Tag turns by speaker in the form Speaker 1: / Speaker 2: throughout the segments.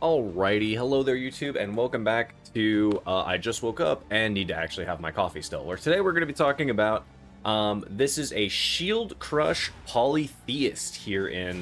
Speaker 1: Alrighty, hello there YouTube, and welcome back to I Just Woke Up and Need to Actually Have My Coffee Still, where today we're going to be talking about, this is a Shield Crush Polytheist here in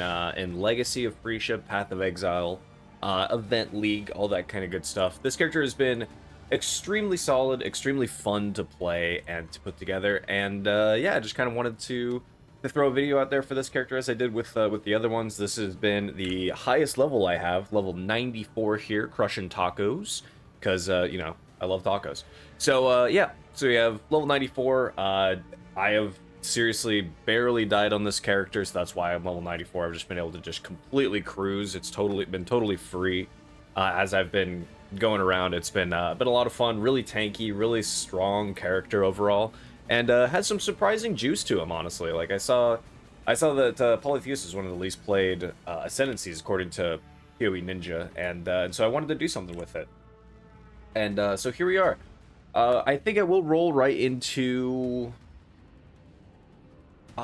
Speaker 1: Legacy of Phrecia, Path of Exile, Event League, all that kind of good stuff. This character has been extremely solid, extremely fun to play and to put together, and yeah, I just kind of wanted to throw a video out there for this character as I did with the other ones. This has been the highest level I have, level 94 here, crushing tacos, because, you know, I love tacos. So, yeah, so we have level 94. I have seriously barely died on this character, so that's why I'm level 94. I've just been able to just completely cruise. It's been totally free as I've been going around. It's been a lot of fun, really tanky, really strong character overall. And has some surprising juice to him, honestly. Like I saw that Polytheist is one of the least played ascendancies according to PoE Ninja, and so I wanted to do something with it. And so here we are. I think I will roll right into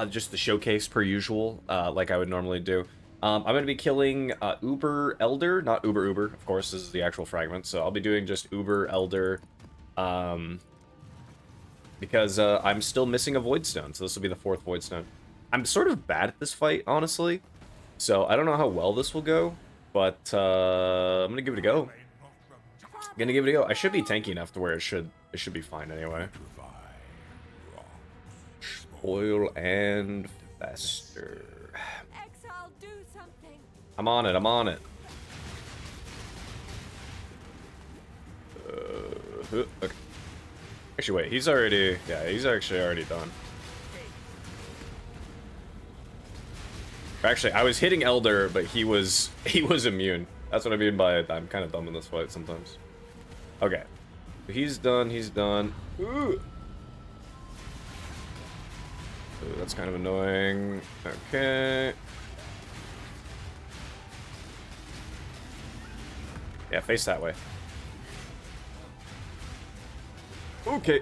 Speaker 1: just the showcase per usual, like I would normally do. I'm going to be killing Uber Elder, not Uber, of course, this is the actual fragment, so I'll be doing just Uber Elder, because I'm still missing a Void Stone, so this will be the 4th Void Stone. I'm sort of bad at this fight, honestly, so I don't know how well this will go, but I'm gonna give it a go. I should be tanky enough to where it should be fine anyway. Spoil and Fester.
Speaker 2: Exile, do something.
Speaker 1: I'm on it. Okay. Actually, wait, he's actually already done. Actually, I was hitting Elder, but he was immune. That's what I mean by it. I'm kind of dumb in this fight sometimes. Okay. He's done. Ooh, that's kind of annoying. Okay. Yeah, face that way. Okay.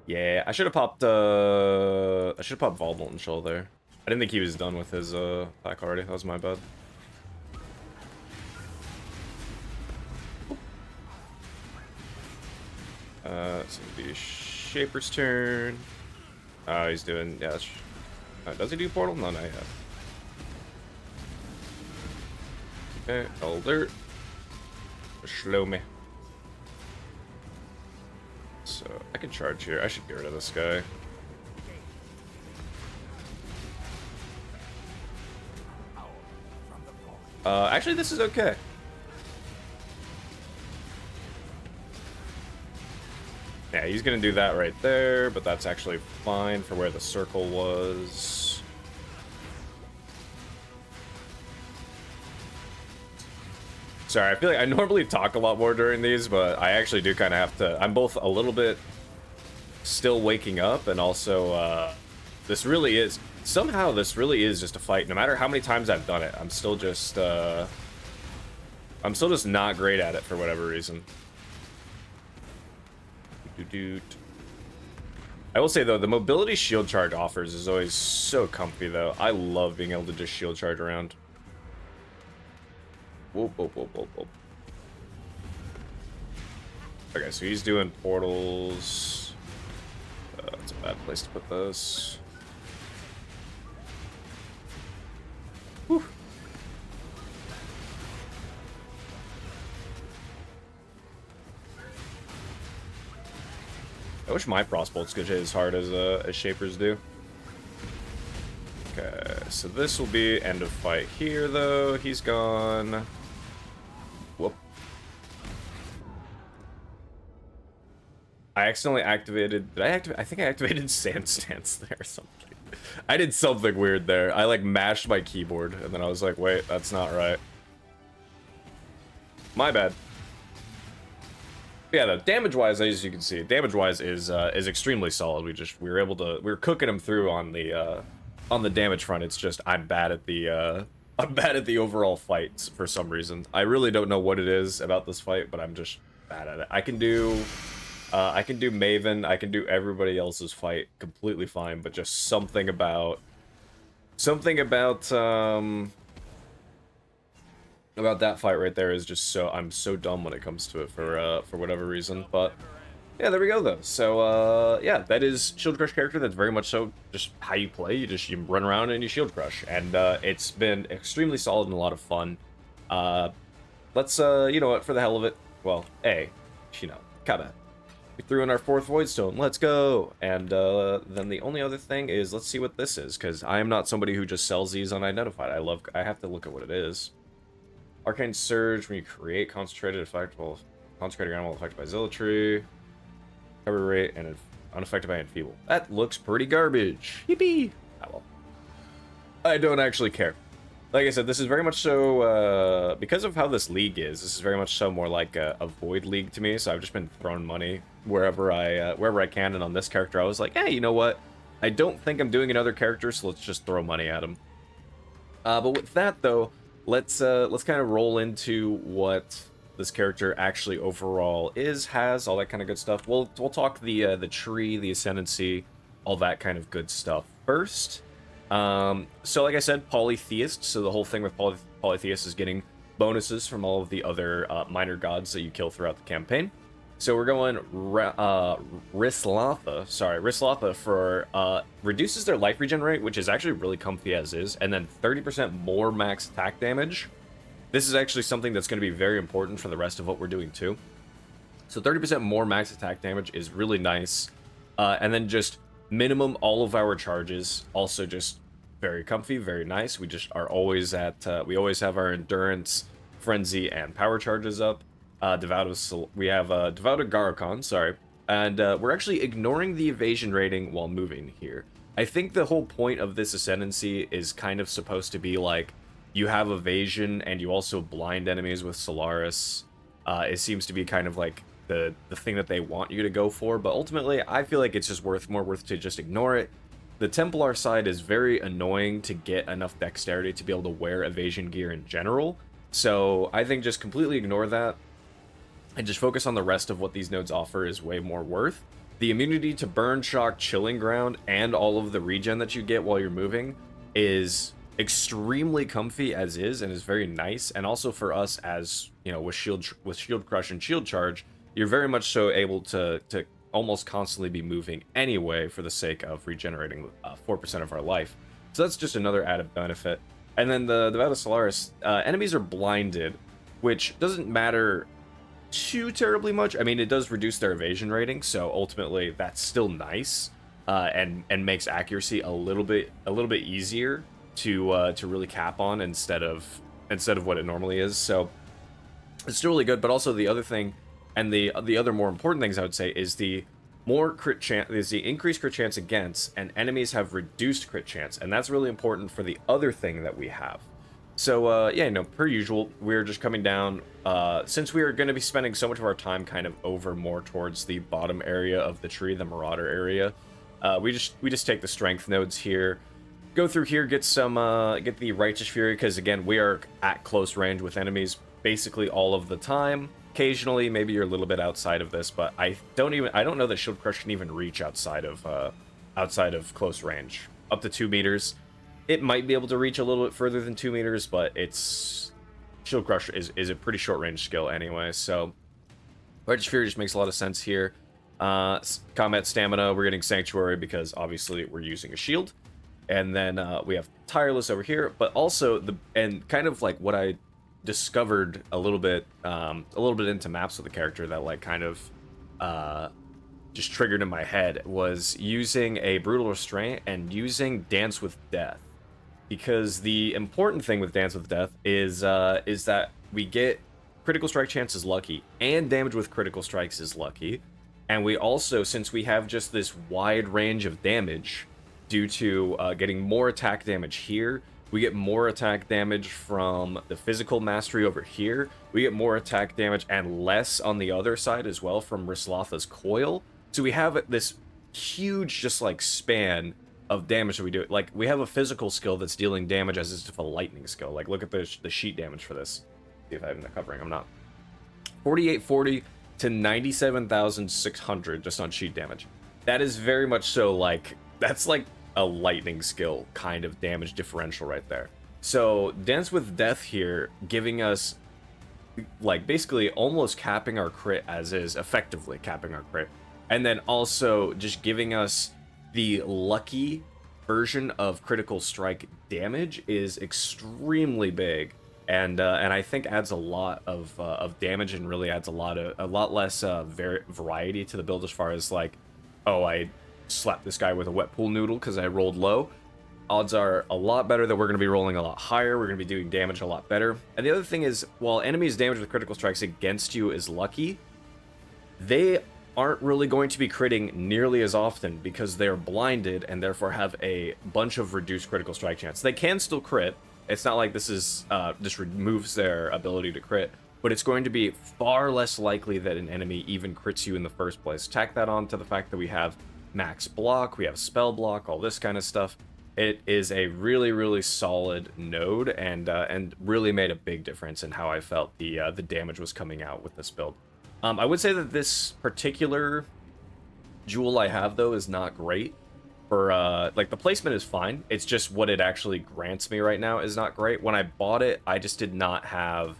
Speaker 1: Yeah, I should have popped Baldness Shell there. I didn't think he was done with his pack already. That was my bad. It's gonna be Shaper's turn. Oh, he's doing, yeah, does he do portal? No, not yet. Okay, Elder. Slow me. So, I can charge here. I should get rid of this guy. Actually, this is okay. Yeah, he's gonna do that right there, but that's actually fine for where the circle was. Sorry, I feel like I normally talk a lot more during these, but I actually do kind of have to. I'm both a little bit still waking up, and also this really is just a fight. No matter how many times I've done it, I'm still just not great at it for whatever reason. I will say though, the mobility shield charge offers is always so comfy though. I love being able to just shield charge around. Whoop. Okay, so he's doing portals. That's a bad place to put those. Whew. I wish my Frostbolts could hit as hard as Shapers do. Okay, so this will be end of fight here though. He's gone. Whoop. I accidentally activated. Did I activate? I think I activated Sand Stance there or something. I did something weird there. I like mashed my keyboard and then I was like, wait, that's not right. My bad. Yeah, the damage-wise, as you can see, damage-wise is extremely solid. We were cooking him through on the damage front. It's just I'm bad at the overall fights for some reason. I really don't know what it is about this fight, but I'm just bad at it. I can do Maven, I can do everybody else's fight completely fine, but just something about about that fight right there is just I'm so dumb when it comes to it for whatever reason. But yeah, there we go though. So yeah, that is Shield Crush character. That's very much so just how you play. You run around and you Shield Crush, and it's been extremely solid and a lot of fun. Let's you know what, for the hell of it, well, you know, kinda. We threw in our 4th Voidstone, let's go! And then the only other thing is, let's see what this is, because I am not somebody who just sells these unidentified. I have to look at what it is. Arcane Surge, when you create concentrated effect, well, consecrated animal affected by Zealotry, recovery rate, and unaffected by Enfeeble. That looks pretty garbage. Yippee! Ah, well. I don't actually care. Like I said, this is very much so, because of how this league is, this is very much so more like a Void League to me, so I've just been throwing money wherever I can, and on this character I was like, hey, you know what? I don't think I'm doing another character, so let's just throw money at him. But with that, though, let's kind of roll into what this character actually overall has, all that kind of good stuff. We'll talk the tree, the ascendancy, all that kind of good stuff first. So like I said, Polytheist, so the whole thing with Polytheist is getting bonuses from all of the other minor gods that you kill throughout the campaign. So we're going Rislatha for reduces their life regen rate, which is actually really comfy as is, and then 30% more max attack damage. This is actually something that's going to be very important for the rest of what we're doing too. So 30% more max attack damage is really nice, and then just minimum all of our charges, also just very comfy, very nice. We just are always at we always have our endurance, frenzy, and power charges up. We have Devoted Garokon, sorry, and we're actually ignoring the evasion rating while moving here. I think the whole point of this ascendancy is kind of supposed to be like, you have evasion and you also blind enemies with Solaris. It seems to be kind of like the thing that they want you to go for, but ultimately I feel like it's just more worth to just ignore it. The Templar side is very annoying to get enough dexterity to be able to wear evasion gear in general, so I think just completely ignore that and just focus on the rest of what these nodes offer is way more worth. The immunity to burn, shock, chilling ground, and all of the regen that you get while you're moving is extremely comfy as is, and is very nice. And also for us, as you know, with shield crush and shield charge, you're very much so able to almost constantly be moving anyway for the sake of regenerating 4% of our life. So that's just another added benefit. And then the Vow of Solaris, enemies are blinded, which doesn't matter too terribly much. I mean, it does reduce their evasion rating, so ultimately that's still nice, and makes accuracy a little bit easier to really cap on instead of what it normally is. So it's still really good. But also the other thing, and the other more important things I would say, is the increased crit chance against, and enemies have reduced crit chance, and that's really important for the other thing that we have. So yeah, no, per usual, we're just coming down, since we are going to be spending so much of our time kind of over more towards the bottom area of the tree, the Marauder area. We just take the strength nodes here, go through here, get the Righteous Fury, because again, we are at close range with enemies basically all of the time. Occasionally, maybe you're a little bit outside of this, but I don't know that Shield Crush can even reach outside of close range. Up to 2 meters. It might be able to reach a little bit further than 2 meters, but Shield Crush is a pretty short range skill anyway, so Righteous Fury just makes a lot of sense here. Combat Stamina, we're getting Sanctuary because obviously we're using a shield. And then we have Tireless over here, but also and kind of like what I discovered a little bit into maps with the character that like kind of just triggered in my head was using a Brutal Restraint and using Dance with Death. Because the important thing with Dance with Death is that we get critical strike chance is lucky, and damage with critical strikes is lucky. And we also, since we have just this wide range of damage, due to getting more attack damage here, we get more attack damage from the physical mastery over here. We get more attack damage and less on the other side as well from Rislatha's Coil. So we have this huge just like span of damage that we do. Like, we have a physical skill that's dealing damage as if a lightning skill. Like, look at the sheet damage for this. See if I have the covering. I'm not. 4840 to 97,600 just on sheet damage. That is very much so like, that's like a lightning skill kind of damage differential right there. So Dance with Death here, giving us like basically almost capping our crit as is, effectively capping our crit, and then also just giving us the lucky version of critical strike damage is extremely big, and I think adds a lot of damage and really adds a lot less variety to the build as far as like, oh, I slapped this guy with a wet pool noodle because I rolled low. Odds are a lot better that we're going to be rolling a lot higher. We're going to be doing damage a lot better. And the other thing is, while enemies damage with critical strikes against you is lucky, they aren't really going to be critting nearly as often because they're blinded and therefore have a bunch of reduced critical strike chance. They can still crit. It's not like this is just removes their ability to crit, but it's going to be far less likely that an enemy even crits you in the first place. Tack that on to the fact that we have max block, we have spell block, all this kind of stuff. It is a really, really solid node, and really made a big difference in how I felt the damage was coming out with this build. I would say that this particular jewel I have though is not great for like the placement is fine. It's just what it actually grants me right now is not great. When I bought it, I just did not have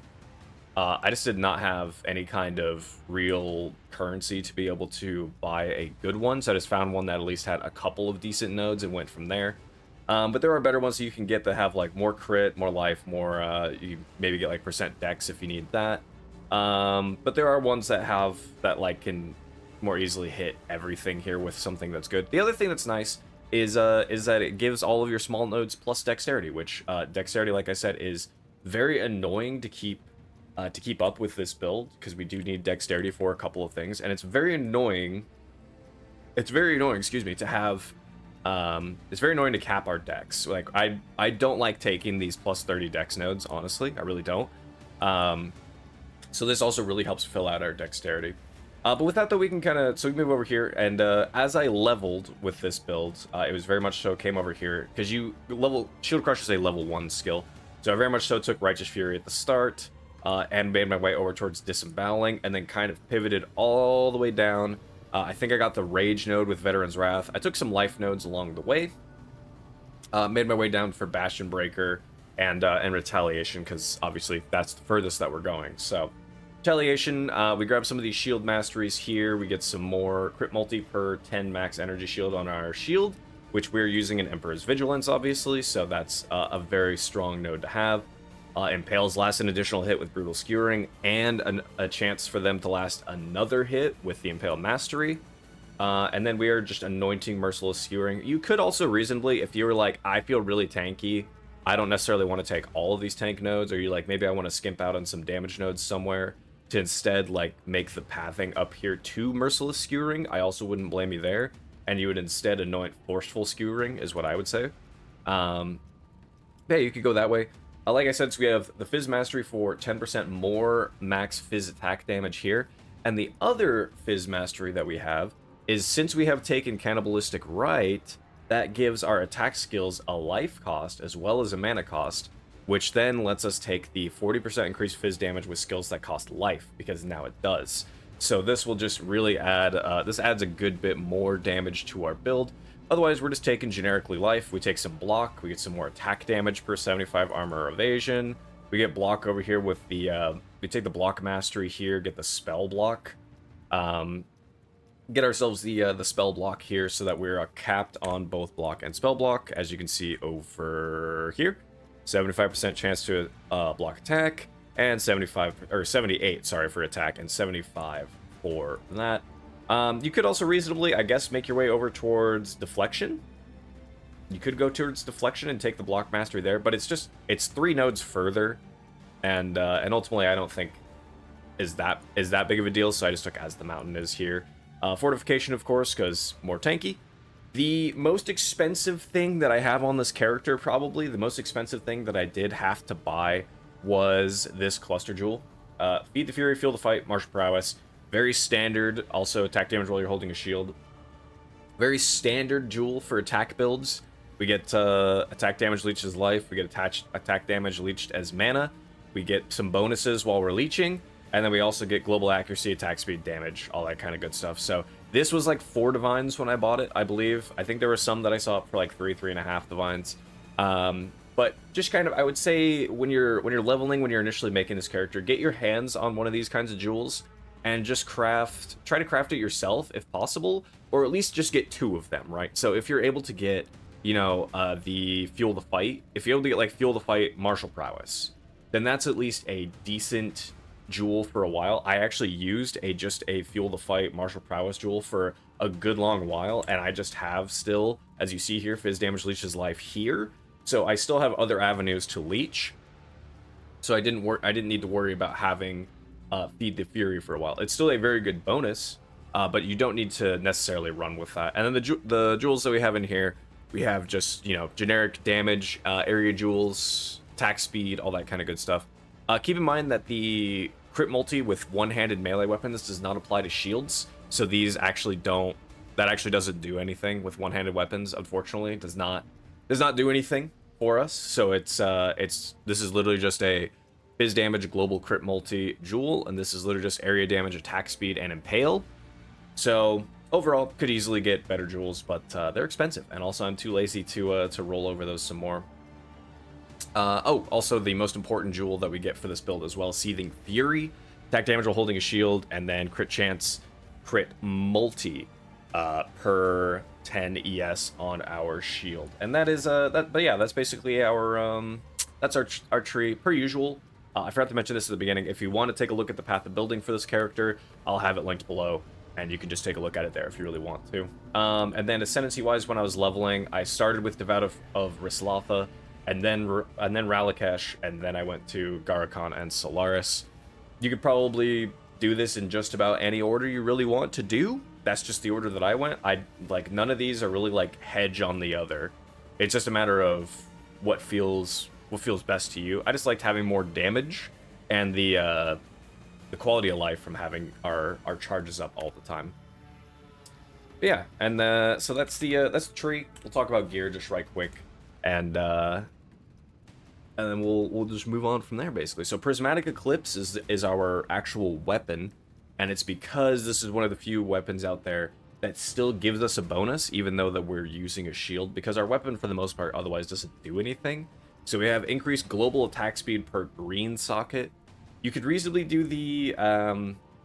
Speaker 1: any kind of real currency to be able to buy a good one. So I just found one that at least had a couple of decent nodes and went from there. But there are better ones that you can get that have like more crit, more life, more you maybe get like percent dex if you need that. But there are ones that have that like can more easily hit everything here with something that's good. The other thing that's nice is that it gives all of your small nodes plus dexterity, which dexterity, like I said, is very annoying to keep up with this build because we do need dexterity for a couple of things, and it's very annoying. It's very annoying, excuse me, to have. It's very annoying to cap our dex. Like I don't like taking these plus 30 dex nodes, honestly. I really don't. So this also really helps fill out our dexterity. But with that though, we can so we move over here, and as I leveled with this build, it was very much so came over here, because Shield Crush is a level 1 skill. So I very much so took Righteous Fury at the start, and made my way over towards Disemboweling, and then kind of pivoted all the way down. I think I got the Rage node with Veteran's Wrath. I took some life nodes along the way. Made my way down for Bastion Breaker and Retaliation, because obviously that's the furthest that we're going. So, Retaliation, we grab some of these shield masteries here. We get some more crit multi per 10 max energy shield on our shield, which we're using in Emperor's Vigilance, obviously. So that's a very strong node to have. Impales last an additional hit with Brutal Skewering, and a chance for them to last another hit with the Impale Mastery. And then we are just anointing Merciless Skewering. You could also reasonably, if you were like, I feel really tanky, I don't necessarily want to take all of these tank nodes, or you like, maybe I want to skimp out on some damage nodes somewhere to instead like make the pathing up here to Merciless Skewering, I also wouldn't blame you there. And you would instead anoint Forceful Skewering is what I would say. Yeah, you could go that way. Like I said, so we have the Fizz Mastery for 10% more max Fizz attack damage here. And the other Fizz Mastery that we have is, since we have taken Cannibalistic Rite, that gives our attack skills a life cost as well as a mana cost, which then lets us take the 40% increased Fizz damage with skills that cost life, because now it does. So this will just really add, this adds a good bit more damage to our build. Otherwise, we're just taking generically life. We take some block. We get some more attack damage per 75 armor evasion. We get block over here with the... we take the block mastery here, get the spell block. Get ourselves the spell block here so that we're capped on both block and spell block. As you can see over here. 75% chance to block attack. And 78, sorry, for attack. And 75 for that. You could also reasonably, I guess, make your way over towards Deflection. You could go towards Deflection and take the Block Mastery there, but it's 3 nodes further, and ultimately I don't think is that big of a deal, so I just took As the Mountain is here. Fortification, of course, because more tanky. The most expensive thing that I have on this character, probably, the most expensive thing that I did have to buy was this Cluster Jewel. Feed the Fury, Feel the Fight, Martial Prowess. Very standard, also attack damage while you're holding a shield. Very standard jewel for attack builds. We get attack damage leached as life. We get attack damage leached as mana. We get some bonuses while we're leeching. And then we also get global accuracy, attack speed, damage, all that kind of good stuff. So this was like 4 divines when I bought it, I believe. I think there were some that I saw for like 3.5 divines. But just kind of, I would say when you're leveling, when you're initially making this character, get your hands on one of these kinds of jewels and just try to craft it yourself if possible, or at least just get 2 of them, right? So if you're able to get, the Fuel the Fight, if you're able to get like Fuel the Fight Martial Prowess, then that's at least a decent jewel for a while. I actually used just a Fuel the Fight Martial Prowess jewel for a good long while, and I just have still, as you see here, Fizz Damage Leeches Life here. So I still have other avenues to leech. So I didn't need to worry about having Feed the Fury for a while. It's still a very good bonus, but you don't need to necessarily run with that. And then the jewels that we have in here, we have just, generic damage, area jewels, attack speed, all that kind of good stuff. Keep in mind that the crit multi with one-handed melee weapons does not apply to shields, so these actually don't. That actually doesn't do anything with one-handed weapons. Unfortunately, it does not do anything for us. So this is literally just a Fizz damage global crit multi jewel, and this is literally just area damage, attack speed, and impale. So overall, could easily get better jewels, but they're expensive, and also I'm too lazy to roll over those some more. Also the most important jewel that we get for this build as well, Seething Fury. Attack damage while holding a shield, and then crit chance, crit multi per 10 ES on our shield. And that is but yeah, that's basically our that's our tree per usual. I forgot to mention this at the beginning. If you want to take a look at the path of building for this character, I'll have it linked below, and you can just take a look at it there if you really want to. And then ascendancy-wise, when I was leveling, I started with Devout of Rislatha, and then Ralakesh, and then I went to Garakan and Solaris. You could probably do this in just about any order you really want to do. That's just the order that I went. None of these are really like hedge on the other. It's just a matter of what feels best to you. I just liked having more damage and the quality of life from having our charges up all the time. But yeah, and so that's the tree. We'll talk about gear just right quick, and then we'll just move on from there basically. So Prismatic Eclipse is our actual weapon, and it's because this is one of the few weapons out there that still gives us a bonus even though that we're using a shield, because our weapon for the most part otherwise doesn't do anything. So we have increased global attack speed per green socket. You could reasonably do the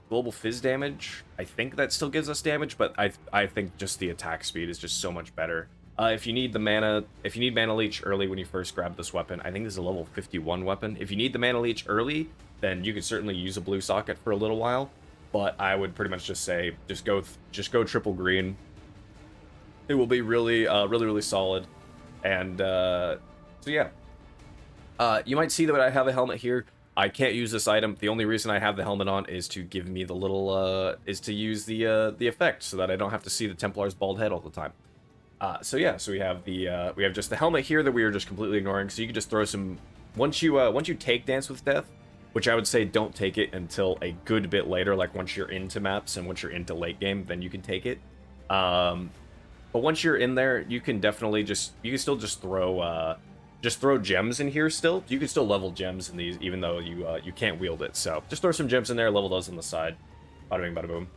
Speaker 1: global fizz damage. I think that still gives us damage, but I think just the attack speed is just so much better. If you need mana leech early when you first grab this weapon, I think this is a level 51 weapon. If you need the mana leech early, then you could certainly use a blue socket for a little while. But I would pretty much just say just go triple green. It will be really really solid. And so yeah. You might see that I have a helmet here. I can't use this item. The only reason I have the helmet on is to give me the little is to use the effect so that I don't have to see the Templar's bald head all the time. So yeah, so we have just the helmet here that we are just completely ignoring. So you can just throw some once you take Dance with Death, which I would say don't take it until a good bit later, like once you're into maps and once you're into late game, then you can take it. But once you're in there, you can definitely still throw gems in here still. You can still level gems in these, even though you can't wield it. So just throw some gems in there, level those on the side. Bada bing, bada boom.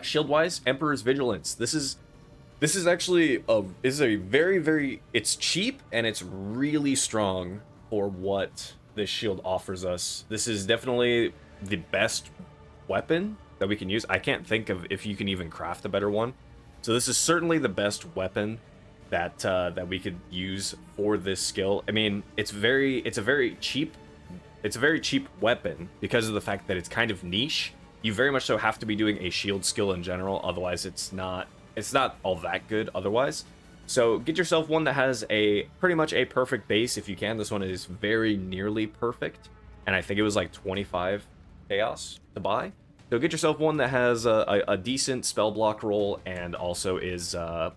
Speaker 1: Shield-wise, Emperor's Vigilance. This is actually a very, it's cheap and it's really strong for what this shield offers us. This is definitely the best weapon that we can use. I can't think of if you can even craft a better one. So this is certainly the best weapon that we could use for this skill. I mean, it's a very cheap weapon because of the fact that it's kind of niche. You very much so have to be doing a shield skill in general, otherwise it's not all that good otherwise. So get yourself one that has pretty much a perfect base if you can. This one is very nearly perfect, and I think it was like 25 chaos to buy. So get yourself one that has a decent spell block roll and also is a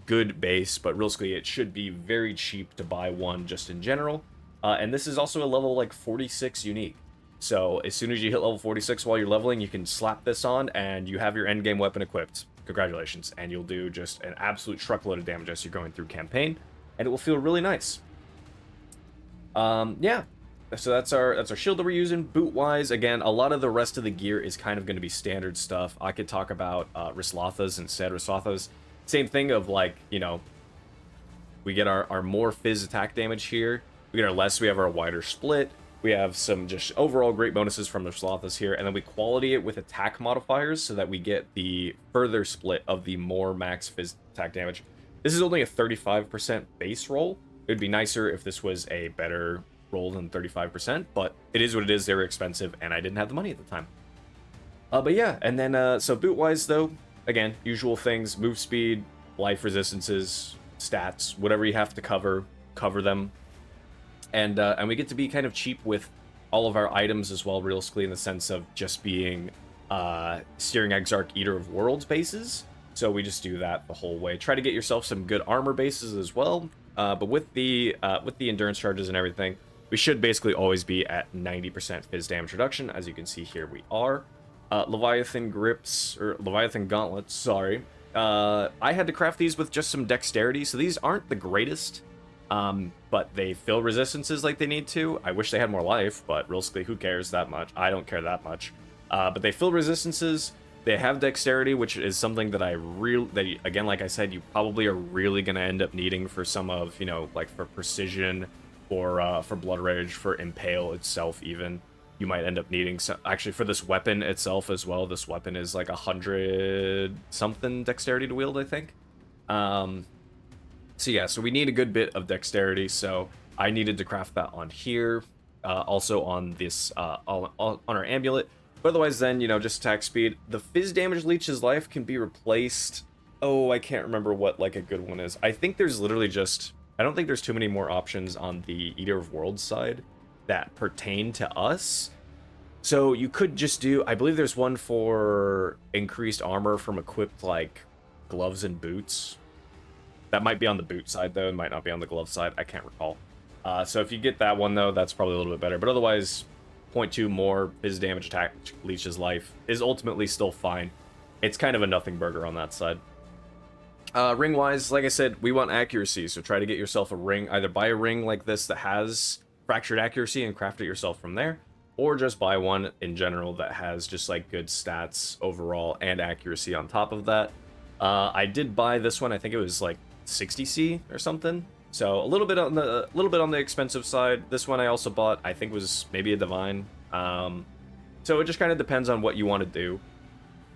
Speaker 1: good base, but realistically it should be very cheap to buy one just in general. And this is also a level like 46 unique. So as soon as you hit level 46 while you're leveling, you can slap this on and you have your endgame weapon equipped. Congratulations. And you'll do just an absolute truckload of damage as you're going through campaign, and it will feel really nice. Yeah. So that's our shield that we're using. Boot wise, again, a lot of the rest of the gear is kind of going to be standard stuff. I could talk about Rislathas instead. Rislathas, same thing of like, We get our more Fizz attack damage here. We get our less, we have our wider split. We have some just overall great bonuses from the Slothus here, and then we quality it with attack modifiers so that we get the further split of the more max Fizz attack damage. This is only a 35% base roll. It would be nicer if this was a better roll than 35%, but it is what it is. They were expensive, and I didn't have the money at the time. But yeah, and then, so boot-wise, though, again, usual things, move speed, life resistances, stats, whatever you have to cover them. And we get to be kind of cheap with all of our items as well, realistically, in the sense of just being Steering Exarch Eater of Worlds bases. So we just do that the whole way. Try to get yourself some good armor bases as well. But with the endurance charges and everything, we should basically always be at 90% Fizz damage reduction. As you can see here, we are. Leviathan grips, or Leviathan gauntlets, sorry. I had to craft these with just some dexterity, so these aren't the greatest. But they fill resistances like they need to. I wish they had more life, but realistically, who cares that much? I don't care that much. But they fill resistances. They have dexterity, which is something that again, like I said, you probably are really going to end up needing for some of, you know, like for precision, or for Blood Rage, for Impale itself even. You might end up needing some, actually for this weapon itself as well. This weapon is like 100 something dexterity to wield, I think. So yeah, so we need a good bit of dexterity, so I needed to craft that on here, also on this, on our amulet. But otherwise then, you know, just attack speed. The Fizz damage leech's life can be replaced. Oh, I can't remember what, like, a good one is. I think there's literally just, I don't think there's too many more options on the Eater of Worlds side that pertain to us. So you could just do, I believe there's one for increased armor from equipped, like, gloves and boots. That might be on the boot side, though. It might not be on the glove side. I can't recall. So if you get that one, though, that's probably a little bit better. But otherwise, 0.2 more Fizz damage attack leech's life is ultimately still fine. It's kind of a nothing burger on that side. Ring-wise, like I said, we want accuracy. So try to get yourself a ring. Either buy a ring like this that has fractured accuracy and craft it yourself from there. Or just buy one in general that has just, like, good stats overall and accuracy on top of that. I did buy this one. I think it was, like, 60C or something, so a little bit on the expensive side. This one I also bought, I think was maybe a divine. So it just kind of depends on what you want to do.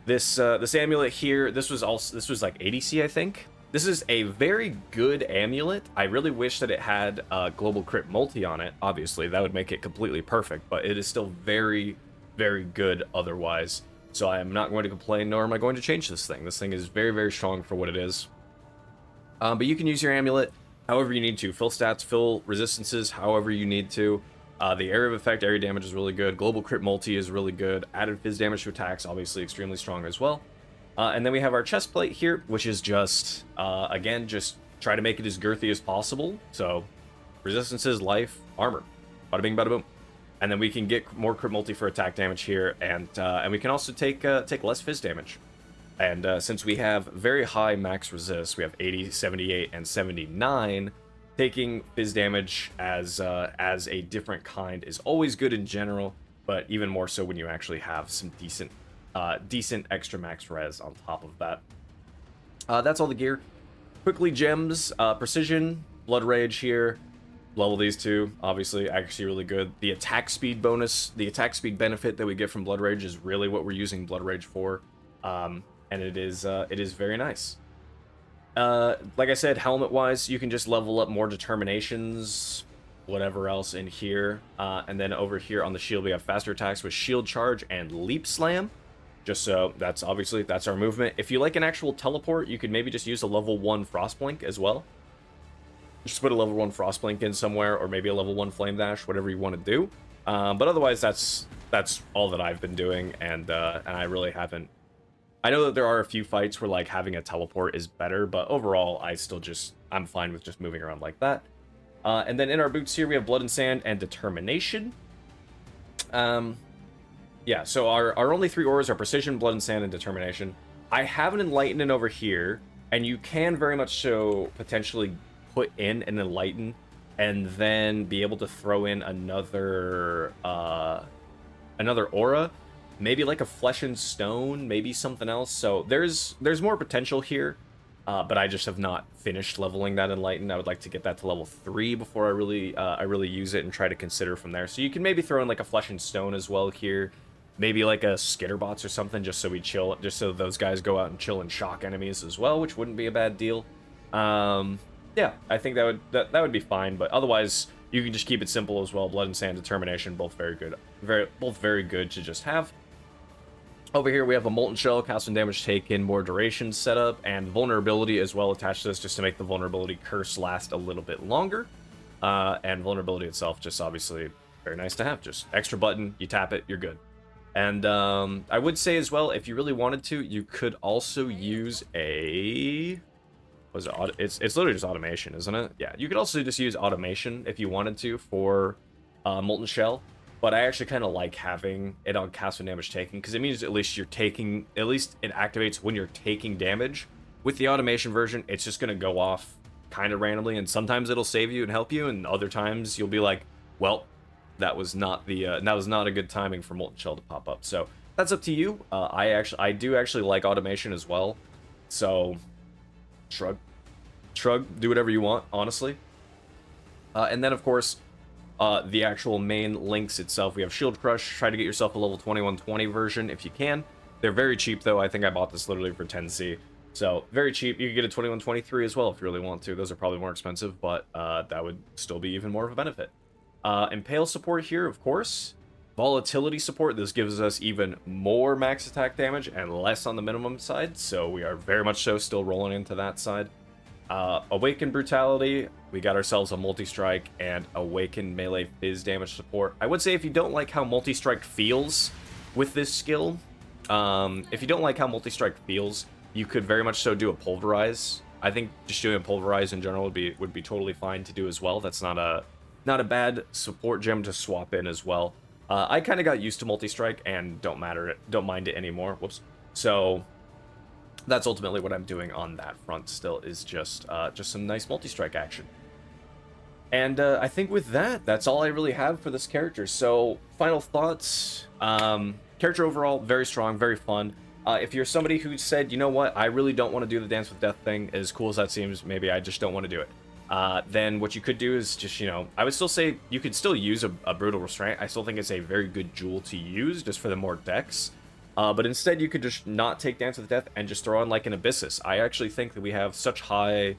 Speaker 1: This amulet here, this was like 80C, I think. This is a very good amulet. I really wish that it had global crit multi on it. Obviously, that would make it completely perfect, but it is still very, very good otherwise. So I am not going to complain, nor am I going to change this thing. This thing is very, very strong for what it is. But you can use your amulet however you need to. Fill stats, fill resistances, however you need to. The area of effect, area damage is really good. Global crit multi is really good. Added Fizz damage to attacks, obviously extremely strong as well. And then we have our chest plate here, which is just, again, just try to make it as girthy as possible. So, resistances, life, armor. Bada bing, bada boom. And then we can get more crit multi for attack damage here, and we can also take less Fizz damage. And since we have very high max resist, we have 80, 78, and 79, taking Fizz damage as a different kind is always good in general, but even more so when you actually have some decent extra max res on top of that. That's all the gear. Quickly, gems, precision, blood rage here. Level these two, obviously, actually really good. The attack speed bonus, the attack speed benefit that we get from blood rage is really what we're using blood rage for. And it is very nice. Like I said, helmet-wise, you can just level up more determinations, whatever else in here. And then over here on the shield, we have faster attacks with shield charge and leap slam. Just so, that's our movement. If you like an actual teleport, you could maybe just use a level 1 Frostblink as well. Just put a level 1 Frostblink in somewhere, or maybe a level 1 Flame Dash, whatever you want to do. But otherwise, that's all that I've been doing, and I really haven't. I know that there are a few fights where, like, having a teleport is better, but overall, I'm fine with just moving around like that. And then in our boots here, we have Blood and Sand and Determination. Yeah, so our only 3 auras are Precision, Blood and Sand, and Determination. I have an Enlighten over here, and you can very much so potentially put in an Enlighten and then be able to throw in another aura. Maybe like a Flesh and Stone, maybe something else. So there's more potential here. but I just have not finished leveling that Enlightened. I would like to get that to level 3 before I really use it and try to consider from there. So you can maybe throw in like a Flesh and Stone as well here, maybe like a Skitterbots or something, just so we chill, just so those guys go out and chill and shock enemies as well, which wouldn't be a bad deal. Yeah, I think that would be fine, but otherwise you can just keep it simple as well. Blood and Sand, Determination, both very good, both very good to just have. Over here we have a Molten Shell, cast when damage taken, more duration setup, and vulnerability as well attached to this, just to make the vulnerability curse last a little bit longer. And vulnerability itself, just obviously very nice to have. Just extra button, you tap it, you're good. And I would say as well, if you really wanted to, you could also use a... Was it it's literally just automation, isn't it? Yeah, you could also just use automation if you wanted to for Molten Shell. But I actually kind of like having it on cast when damage taken, because it means at least you're taking, at least it activates when you're taking damage. With the automation version, it's just going to go off kind of randomly, and sometimes it'll save you and help you, and other times you'll be like, well, that was not a good timing for Molten Shell to pop up. So that's up to you. I do actually like automation as well. So shrug, do whatever you want, honestly. And then of course, the actual main links itself, we have Shield Crush. Try to get yourself a level 2120 version if you can. They're very cheap though. I think I bought this literally for 10C. So very cheap. You can get a 2123 as well if you really want to. Those are probably more expensive, but that would still be even more of a benefit. Impale support here, of course. Volatility support. This gives us even more max attack damage and less on the minimum side. So we are very much so still rolling into that side. Awaken Brutality, we got ourselves a Multi-Strike and Awaken Melee Fizz damage support. I would say if you don't like how Multi-Strike feels with this skill, you could very much so do a Pulverize. I think just doing a Pulverize in general would be totally fine to do as well. That's not a bad support gem to swap in as well. I kind of got used to Multi-Strike and don't mind it anymore. Whoops. So that's ultimately what I'm doing on that front still, is just some nice multi-strike action. And I think with that, that's all I really have for this character. So final thoughts. Character overall, very strong, very fun. If you're somebody who said, you know what, I really don't want to do the Dance with Death thing, as cool as that seems, maybe I just don't want to do it. Then what you could do is just, I would still say you could still use a Brutal Restraint. I still think it's a very good jewel to use just for the more dex. But instead, you could just not take Dance with Death and just throw on like an Abyssus. I actually think that we have such high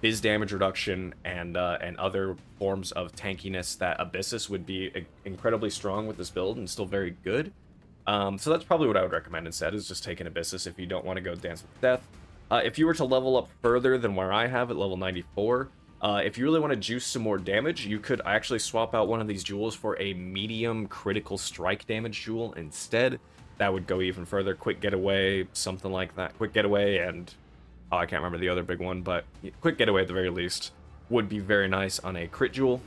Speaker 1: Fizz damage reduction and other forms of tankiness that Abyssus would be incredibly strong with this build and still very good. So that's probably what I would recommend instead, is just take an Abyssus if you don't want to go Dance with Death. If you were to level up further than where I have at level 94, if you really want to juice some more damage, you could actually swap out one of these jewels for a medium critical strike damage jewel instead. That would go even further. Quick Getaway, something like that. Quick Getaway and... oh, I can't remember the other big one, but Quick Getaway at the very least would be very nice on a crit jewel.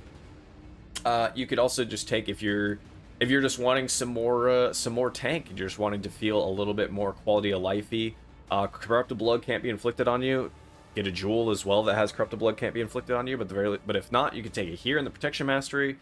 Speaker 1: You could also just take, if you're just wanting some more tank, you're just wanting to feel a little bit more quality of lifey. Corrupted Blood can't be inflicted on you. Get a jewel as well that has Corrupted Blood can't be inflicted on you, but if not, you could take it here in the Protection Mastery.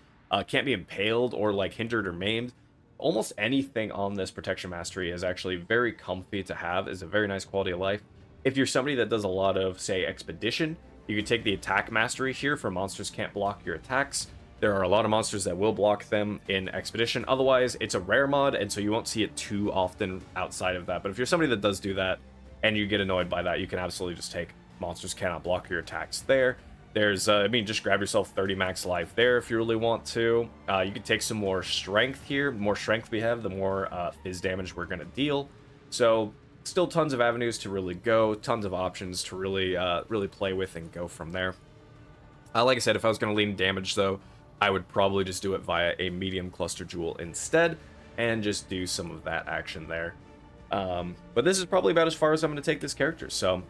Speaker 1: Can't be impaled or like hindered or maimed. Almost anything on this Protection Mastery is actually very comfy to have, is a very nice quality of life. If you're somebody that does a lot of, say, Expedition, you could take the Attack Mastery here for monsters can't block your attacks. There are a lot of monsters that will block them in Expedition. Otherwise, it's a rare mod, and so you won't see it too often outside of that. But if you're somebody that does do that, and you get annoyed by that, you can absolutely just take monsters cannot block your attacks there. There's, just grab yourself 30 max life there if you really want to. You could take some more strength here. The more strength we have, the more fizz damage we're going to deal. So, still tons of avenues to really go, tons of options to really play with and go from there. Like I said, if I was going to lean damage, though, I would probably just do it via a medium cluster jewel instead, and just do some of that action there. But this is probably about as far as I'm going to take this character, so...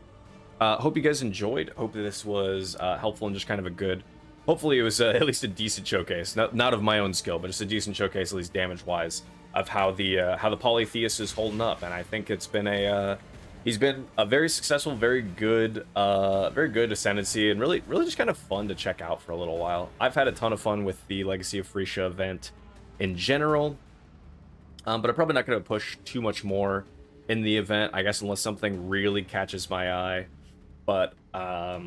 Speaker 1: hope you guys enjoyed. Hope that this was helpful and just kind of a good... hopefully it was at least a decent showcase. Not of my own skill, but just a decent showcase, at least damage-wise, of how the Polytheist is holding up. And I think it's been he's been a very successful, very good ascendancy, and really just kind of fun to check out for a little while. I've had a ton of fun with the Legacy of Phrecia event in general, but I'm probably not going to push too much more in the event, I guess, unless something really catches my eye. But yeah,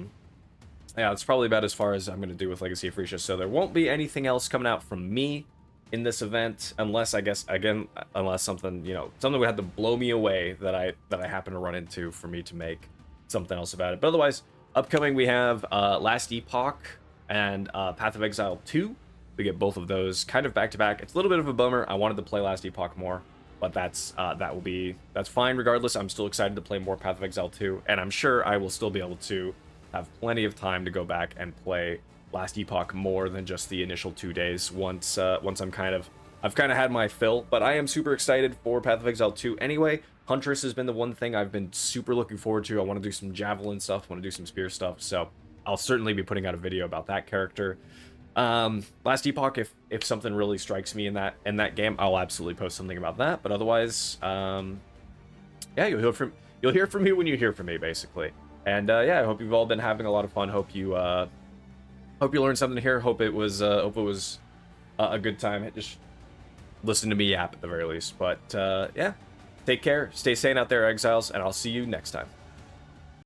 Speaker 1: that's probably about as far as I'm going to do with Legacy of Phrecia. So there won't be anything else coming out from me in this event, unless, I guess, again, unless something, you know, something would have to blow me away that I happen to run into for me to make something else about it. But otherwise, upcoming we have Last Epoch and Path of Exile 2. We get both of those kind of back to back. It's a little bit of a bummer. I wanted to play Last Epoch more, but that's fine regardless. I'm still excited to play more Path of Exile 2, and I'm sure I will still be able to have plenty of time to go back and play Last Epoch more than just the initial 2 days once I've kind of had my fill. But I am super excited for Path of Exile 2 anyway. Huntress has been the one thing I've been super looking forward to. I want to do some javelin stuff, I want to do some spear stuff, so I'll certainly be putting out a video about that character. Last Epoch, if something really strikes me in that game, I'll absolutely post something about that. But otherwise, yeah, you'll hear from me when you hear from me, basically. And yeah, I hope you've all been having a lot of fun. Hope you learned something here. Hope it was a good time. Just listen to me yap at the very least. But yeah, take care, stay sane out there, Exiles, and I'll see you next time.